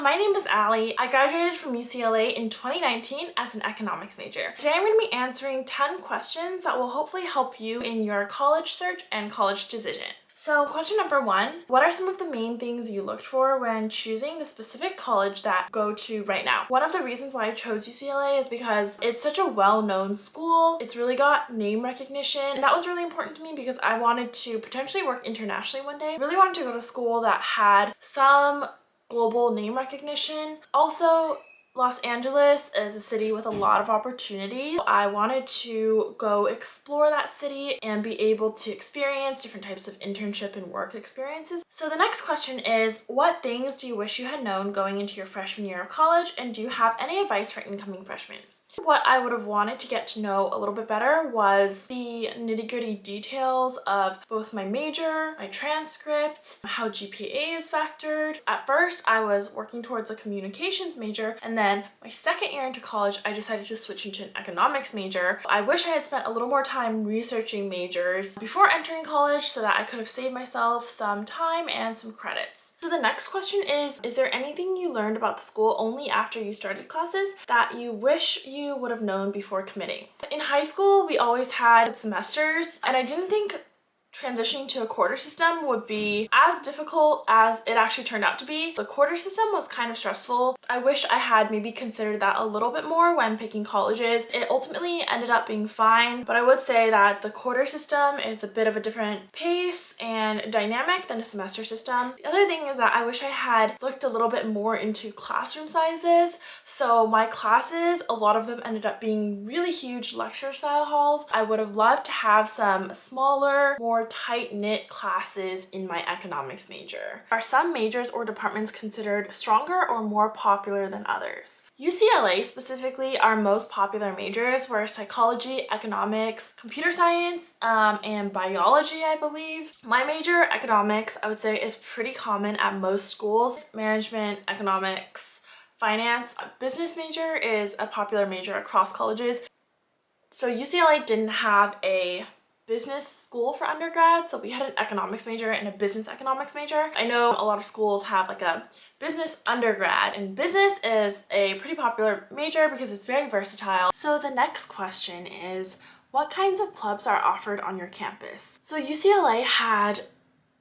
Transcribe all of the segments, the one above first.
My name is Allie. I graduated from UCLA in 2019 as an economics major. Today I'm going to be answering 10 questions that will hopefully help you in your college search and college decision. So question number 1, what are some of the main things you looked for when choosing the specific college that you go to right now? One of the reasons why I chose UCLA is because it's such a well-known school. It's really got name recognition, and that was really important to me because I wanted to potentially work internationally one day. I really wanted to go to school that had some global name recognition. Also, Los Angeles is a city with a lot of opportunities. I wanted to go explore that city and be able to experience different types of internship and work experiences. So the next question is, what things do you wish you had known going into your freshman year of college, and do you have any advice for incoming freshmen? What I would have wanted to get to know a little bit better was the nitty-gritty details of both my major, my transcript, how GPA is factored. At first, I was working towards a communications major, and then my second year into college, I decided to switch into an economics major. I wish I had spent a little more time researching majors before entering college so that I could have saved myself some time and some credits. So the next question is there anything you learned about the school only after you started classes that you wish you would have known before committing? In high school, we always had semesters, and I didn't think transitioning to a quarter system would be as difficult as it actually turned out to be. The quarter system was kind of stressful. I wish I had maybe considered that a little bit more when picking colleges. It ultimately ended up being fine, but I would say that the quarter system is a bit of a different pace and dynamic than a semester system. The other thing is that I wish I had looked a little bit more into classroom sizes. So my classes, a lot of them ended up being really huge lecture style halls. I would have loved to have some smaller, more tight-knit classes in my economics major. Are some majors or departments considered stronger or more popular than others? UCLA specifically, our most popular majors were psychology, economics, computer science, and biology, I believe. My major, economics, I would say is pretty common at most schools. Management, economics, finance. A business major is a popular major across colleges. So UCLA didn't have a business school for undergrad, so we had an economics major and a business economics major. I know a lot of schools have like a business undergrad, and business is a pretty popular major because it's very versatile. So the next question is, what kinds of clubs are offered on your campus? So UCLA had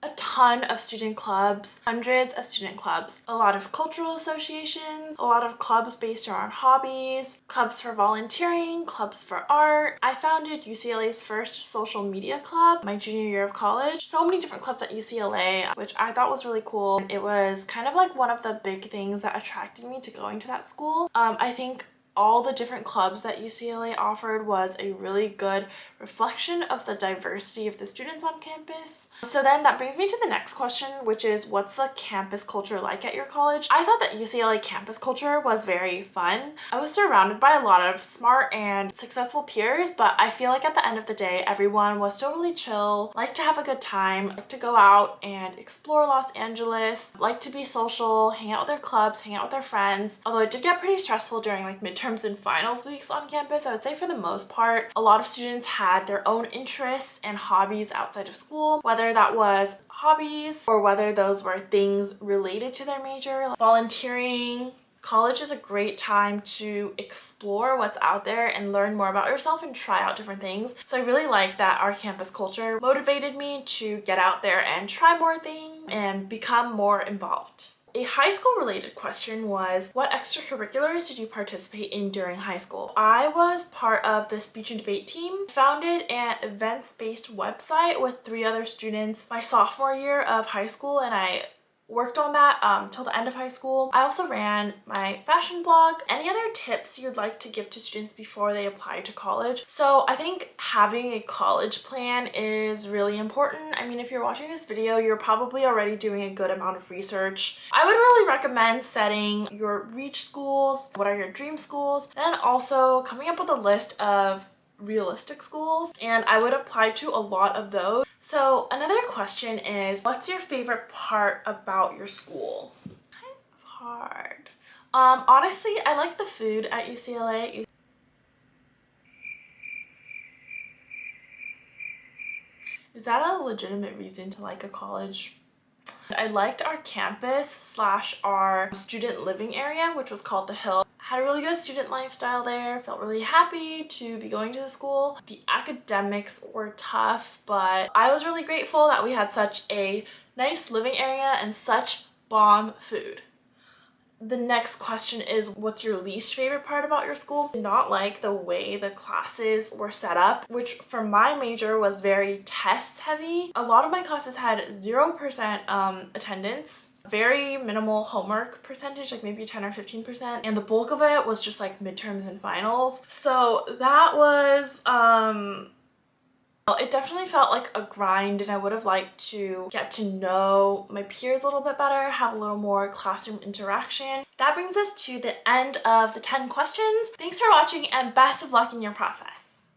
a ton of student clubs, hundreds of student clubs, a lot of cultural associations, a lot of clubs based around hobbies, clubs for volunteering, clubs for art. I founded UCLA's first social media club my junior year of college. So many different clubs at UCLA, which I thought was really cool. It was kind of like one of the big things that attracted me to going to that school. I think all the different clubs that UCLA offered was a really good reflection of the diversity of the students on campus. So then that brings me to the next question, which is, what's the campus culture like at your college? I thought that UCLA campus culture was very fun. I was surrounded by a lot of smart and successful peers, but I feel like at the end of the day, everyone was still really chill, liked to have a good time, liked to go out and explore Los Angeles, liked to be social, hang out with their clubs, hang out with their friends. Although it did get pretty stressful during like midterms and finals weeks on campus, I would say for the most part, a lot of students had their own interests and hobbies outside of school, whether that was hobbies or whether those were things related to their major, like volunteering. College is a great time to explore what's out there and learn more about yourself and try out different things. So I really like that our campus culture motivated me to get out there and try more things and become more involved. A high school related question was, what extracurriculars did you participate in during high school? I was part of the speech and debate team, founded an events-based website with 3 other students my sophomore year of high school, and I worked on that till the end of high school. I also ran my fashion blog. Any other tips you'd like to give to students before they apply to college? So I think having a college plan is really important. I mean, if you're watching this video, you're probably already doing a good amount of research. I would really recommend setting your reach schools, what are your dream schools, and also coming up with a list of realistic schools, and I would apply to a lot of those. So another question is, what's your favorite part about your school? Kind of hard. Honestly, I like the food at UCLA. Is that a legitimate reason to like a college? I liked our campus slash our student living area, which was called The Hill. Had a really good student lifestyle there, felt really happy to be going to the school. The academics were tough, but I was really grateful that we had such a nice living area and such bomb food. The next question is, what's your least favorite part about your school? Not like the way the classes were set up, which for my major was very test heavy. A lot of my classes had 0% attendance, very minimal homework percentage, like maybe 10 or 15%, and the bulk of it was just like midterms and finals. So that was it definitely felt like a grind, and I would have liked to get to know my peers a little bit better, have a little more classroom interaction. That brings us to the end of the 10 questions. Thanks for watching and best of luck in your process.